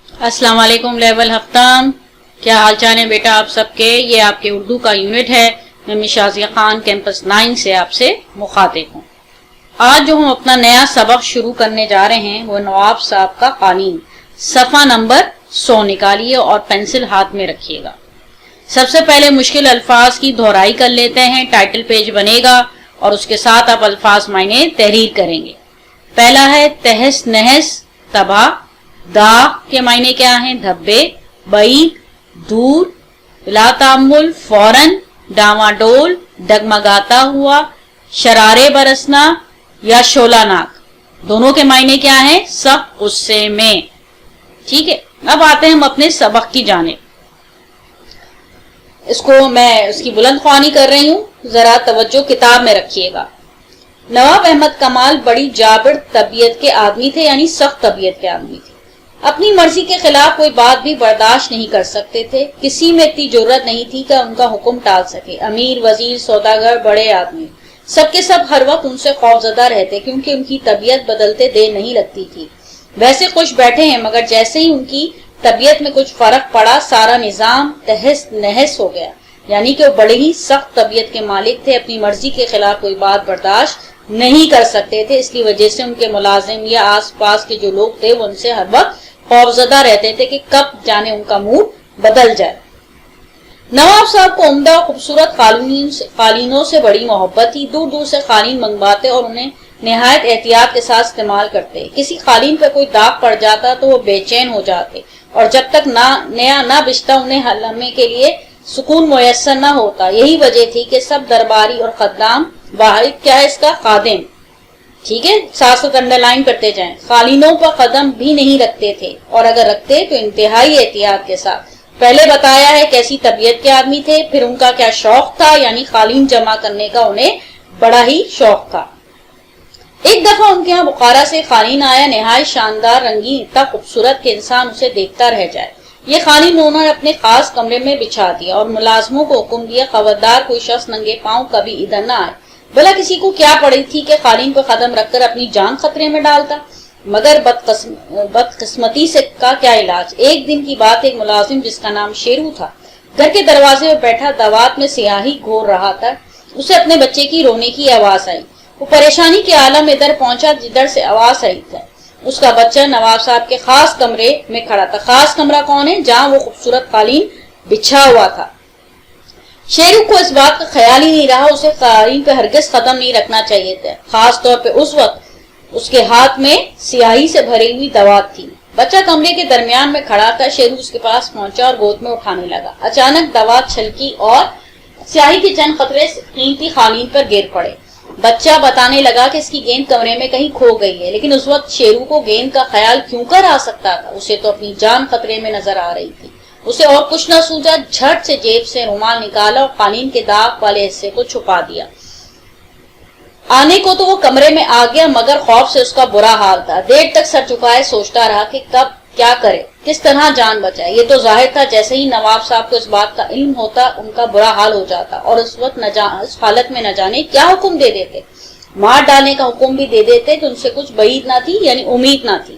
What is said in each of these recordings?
السلام علیکم لیول ہفتم، کیا حال چال ہے بیٹا آپ سب کے؟ یہ آپ کے اردو کا یونٹ ہے۔ میں مس شازیہ خان کیمپس 9 سے آپ سے مخاطب ہوں۔ آج جو ہم اپنا نیا سبق شروع کرنے جا رہے ہیں وہ نواب صاحب کا قالین، صفحہ نمبر 100 نکالیے اور پینسل ہاتھ میں رکھیے گا۔ سب سے پہلے مشکل الفاظ کی دہرائی کر لیتے ہیں۔ ٹائٹل پیج بنے گا اور اس کے ساتھ آپ الفاظ معنی تحریر کریں گے۔ پہلا ہے تہس نہس تباہ، داغ کے معنی کیا ہیں؟ دھبے، بعید، دور، بلا تعمل، فوراً، ڈاواں ڈول، ڈگمگاتا ہوا، شرارے برسنا یا شعلہ ناک، دونوں کے معنی کیا ہیں؟ سخت غصے میں۔ ٹھیک ہے، اب آتے ہیں ہم اپنے سبق کی جانب۔ اس کو میں اس کی بلند خوانی کر رہی ہوں، ذرا توجہ کتاب میں رکھیے گا۔ نواب احمد کمال بڑی جابر طبیعت کے آدمی تھے، یعنی سخت طبیعت کے آدمی تھے۔ اپنی مرضی کے خلاف کوئی بات بھی برداشت نہیں کر سکتے تھے۔ کسی میں اتنی جرأت نہیں تھی کہ ان کا حکم ٹال سکے۔ امیر، وزیر، سوداگر، بڑے آدمی، سب کے سب ہر وقت ان سے خوفزدہ رہتے، کیونکہ ان کی طبیعت بدلتے دیر نہیں لگتی تھی۔ ویسے خوش بیٹھے ہیں، مگر جیسے ہی ان کی طبیعت میں کچھ فرق پڑا سارا نظام تہس نہس ہو گیا، یعنی کہ وہ بڑے ہی سخت طبیعت کے مالک تھے، اپنی مرضی کے خلاف کوئی بات برداشت نہیں کر سکتے تھے۔ اس کی وجہ سے ان کے ملازم یا آس پاس کے جو لوگ تھے وہ ان سے ہر وقت خوفزدہ رہتے تھے کہ کب جانے ان کا موڈ بدل جائے۔ نواب صاحب کو عمدہ خوبصورت قالینوں سے بڑی محبت تھی۔ دور دور سے قالین منگواتے اور انہیں نہایت احتیاط کے ساتھ استعمال کرتے۔ کسی قالین پہ کوئی داغ پڑ جاتا تو وہ بے چین ہو جاتے، اور جب تک نیا نہ بچتا انہیں لمحے کے لیے سکون میسر نہ ہوتا۔ یہی وجہ تھی کہ سب درباری اور خدام، واحد کیا ہے اس کا؟ خادم، ٹھیک ہے، ساتھ ساتھ انڈر لائن کرتے جائیں، قالینوں پر قدم بھی نہیں رکھتے تھے، اور اگر رکھتے تو انتہائی احتیاط کے ساتھ۔ پہلے بتایا ہے کیسی طبیعت کے آدمی تھے، پھر ان کا کیا شوق تھا، یعنی قالین جمع کرنے کا انہیں بڑا ہی شوق تھا۔ ایک دفعہ ان کے ہاں بخارا سے قالین آیا، نہایت شاندار، رنگین، اتنا خوبصورت کہ انسان اسے دیکھتا رہ جائے۔ یہ قالین انہوں نے اپنے خاص کمرے میں بچھا دیا اور ملازموں کو حکم دیا خبردار کوئی شخص ننگے پاؤں کبھی ادھر نہ آئے۔ بھلا کسی کو کیا پڑی تھی کہ قالین پر قدم رکھ کر اپنی جان خطرے میں ڈالتا؟ مگر بدقسمتی سے کا کیا علاج۔ ایک دن کی بات، ایک ملازم جس کا نام شیرو تھا گھر کے دروازے پر بیٹھا دوات میں سیاہی گھور رہا تھا۔ اسے اپنے بچے کی رونے کی آواز آئی۔ وہ پریشانی کے عالم میں ادھر پہنچا جدھر سے آواز آئی تھی۔ اس کا بچہ نواب صاحب کے خاص کمرے میں کھڑا تھا۔ خاص کمرہ کون ہے؟ جہاں وہ خوبصورت قالین بچھا ہوا تھا۔ شیرو کو اس بات کا خیال ہی نہیں رہا، اسے قالین پہ ہرگز قدم نہیں رکھنا چاہیے تھا، خاص طور پہ اس وقت اس کے ہاتھ میں سیاہی سے بھری ہوئی دوات تھی۔ بچہ کمرے کے درمیان میں کھڑا تھا۔ شیرو اس کے پاس پہنچا اور گود میں اٹھانے لگا۔ اچانک دوات چھلکی اور سیاہی کے چند قطرے قیمتی قالین پر گر پڑے۔ بچہ بتانے لگا کہ اس کی گیند کمرے میں کہیں کھو گئی ہے، لیکن اس وقت شیرو کو گیند کا خیال کیوں کر آ سکتا تھا؟ اسے تو اپنی جان خطرے میں نظر آ رہی تھی۔ اسے اور کچھ نہ سوچا، جھٹ سے جیب سے رومال نکالا اور قالین کے داغ والے حصے کو چھپا دیا۔ آنے کو تو وہ کمرے میں آ گیا، مگر خوف سے اس کا برا حال تھا۔ دیر تک سر جھکائے سوچتا رہا کہ کب کیا کرے، کس طرح جان بچائے۔ یہ تو ظاہر تھا جیسے ہی نواب صاحب کو اس بات کا علم ہوتا ان کا برا حال ہو جاتا، اور اس وقت اس حالت میں نہ جانے کیا حکم دے دیتے، مار ڈالنے کا حکم بھی دے دیتے تو ان سے کچھ بعید نہ تھی، یعنی امید نہ تھی۔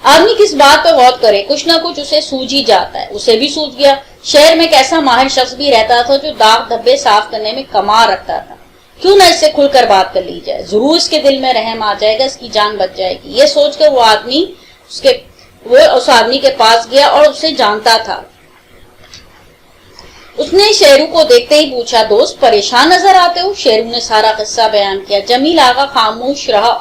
آدمی کس بات پہ غور کرے، کچھ نہ کچھ اسے سوج ہی جاتا ہے۔ اسے بھی سوج گیا۔ شہر میں ایک ایسا ماہر شخص بھی رہتا تھا جو داغ دھبے صاف کرنے میں کمال رکھتا تھا۔ کیوں نہ اس سے کھل کر بات کر لی جائے، ضرور اس کے دل میں رحم آ جائے گا، اس کی جان بچ جائے گی۔ یہ سوچ کر وہ اس آدمی کے پاس گیا اور اسے جانتا تھا۔ اس نے شیرو کو دیکھتے ہی پوچھا، دوست پریشان نظر آتے ہو؟ شیرو نے سارا قصہ بیان کیا۔ جمیل آغا خاموش رہا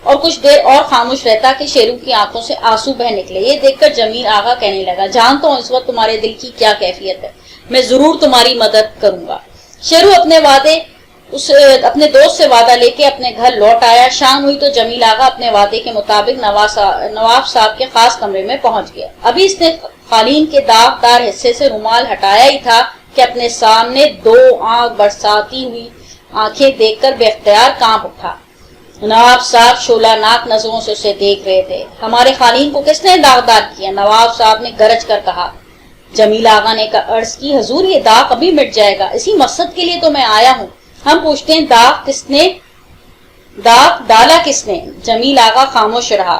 اور کچھ دیر اور خاموش رہتا کہ شیرو کی آنکھوں سے آنسو بہ نکلے۔ یہ دیکھ کر جمیل آغا کہنے لگا، جانتا ہوں اس وقت تمہارے دل کی کیا کیفیت ہے، میں ضرور تمہاری مدد کروں گا۔ شیرو اپنے دوست سے وعدہ لے کے اپنے گھر لوٹ آیا۔ شام ہوئی تو جمیل آغا اپنے وعدے کے مطابق نواب صاحب کے خاص کمرے میں پہنچ گیا۔ ابھی اس نے قالین کے داغ دار حصے سے رومال ہٹایا ہی تھا کہ اپنے سامنے دو آنکھ برساتی ہوئی آنکھیں دیکھ کر بے اختیار کانپ اٹھا۔ نواب صاحب شعلہ ناک نظروں سے اسے دیکھ رہے تھے۔ ہمارے قالین کو کس نے داغدار کیا؟ نواب صاحب نے گرج کر کہا۔ جمیل آغا نے عرض کی، حضور یہ داغ ابھی مٹ جائے گا، اسی مقصد کے لیے تو میں آیا ہوں۔ ہم پوچھتے ہیں داغ ڈالا کس نے؟ جمیل آغا خاموش رہا۔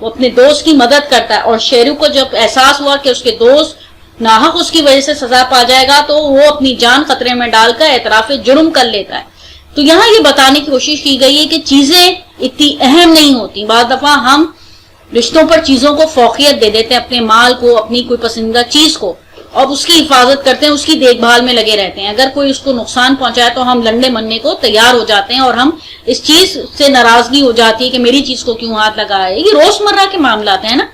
وہ اپنے دوست کی مدد کرتا ہے، اور شیرو کو جب احساس ہوا کہ اس کے دوست ناحق اس کی وجہ سے سزا پا جائے گا تو وہ اپنی جان خطرے میں ڈال کر اعتراف جرم کر لیتا ہے۔ تو یہاں یہ بتانے کی کوشش کی گئی ہے کہ چیزیں اتنی اہم نہیں ہوتی، بعض دفعہ ہم رشتوں پر چیزوں کو فوقیت دے دیتے ہیں، اپنے مال کو، اپنی کوئی پسندیدہ چیز کو، اور اس کی حفاظت کرتے ہیں، اس کی دیکھ بھال میں لگے رہتے ہیں۔ اگر کوئی اس کو نقصان پہنچائے تو ہم لڑنے مرنے کو تیار ہو جاتے ہیں، اور ہم اس چیز سے ناراضگی ہو جاتی ہے کہ میری چیز کو کیوں ہاتھ لگا ہے۔ یہ روزمرہ کے معاملات ہیں نا،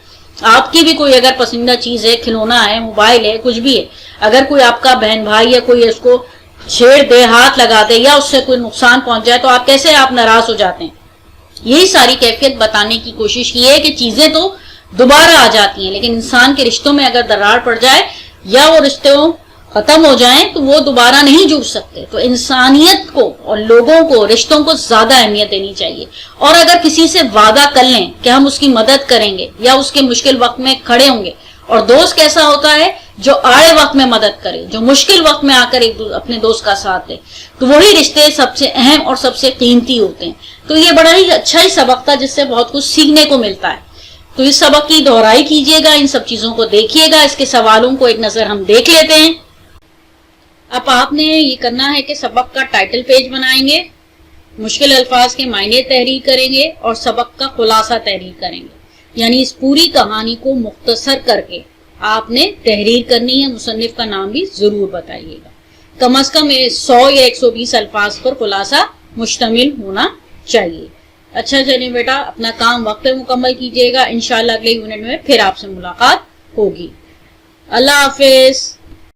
آپ کی بھی کوئی اگر پسندیدہ چیز ہے، کھلونا ہے، موبائل ہے، کچھ بھی ہے، اگر کوئی آپ کا بہن بھائی یا کوئی اس کو چھیڑ دے، ہاتھ لگا دے، یا اس سے کوئی نقصان پہنچ جائے تو آپ کیسے آپ ناراض ہو جاتے ہیں۔ یہی ساری کیفیت بتانے کی کوشش کی ہے کہ چیزیں تو دوبارہ آ جاتی ہیں، لیکن انسان کے رشتوں میں اگر دراڑ پڑ جائے یا وہ رشتوں ختم ہو جائیں تو وہ دوبارہ نہیں جڑ سکتے۔ تو انسانیت کو اور لوگوں کو، رشتوں کو زیادہ اہمیت دینی چاہیے، اور اگر کسی سے وعدہ کر لیں کہ ہم اس کی مدد کریں گے یا اس کے مشکل وقت میں کھڑے ہوں گے، اور دوست کیسا ہوتا ہے جو آڑے وقت میں مدد کرے، جو مشکل وقت میں آ کر اپنے دوست کا ساتھ دے، تو وہی رشتے سب سے اہم اور سب سے قیمتی ہوتے ہیں۔ تو یہ بڑا ہی اچھا ہی سبق تھا جس سے بہت کچھ سیکھنے کو ملتا ہے۔ تو اس سبق کی دہرائی کیجئے گا، ان سب چیزوں کو دیکھیے گا، اس کے سوالوں کو ایک نظر ہم دیکھ لیتے ہیں۔ اب آپ نے یہ کرنا ہے کہ سبق کا ٹائٹل پیج بنائیں گے، مشکل الفاظ کے معنی تحریر کریں گے، اور سبق کا خلاصہ تحریر کریں گے، یعنی اس پوری کہانی کو مختصر کر کے آپ نے تحریر کرنی ہے۔ مصنف کا نام بھی ضرور بتائیے گا، کم از کم 100 یا 120 الفاظ پر خلاصہ مشتمل ہونا چاہیے۔ اچھا چلیے بیٹا، اپنا کام وقت پہ مکمل کیجیے گا، انشاءاللہ اگلے یونٹ میں پھر آپ سے ملاقات ہوگی۔ اللہ حافظ۔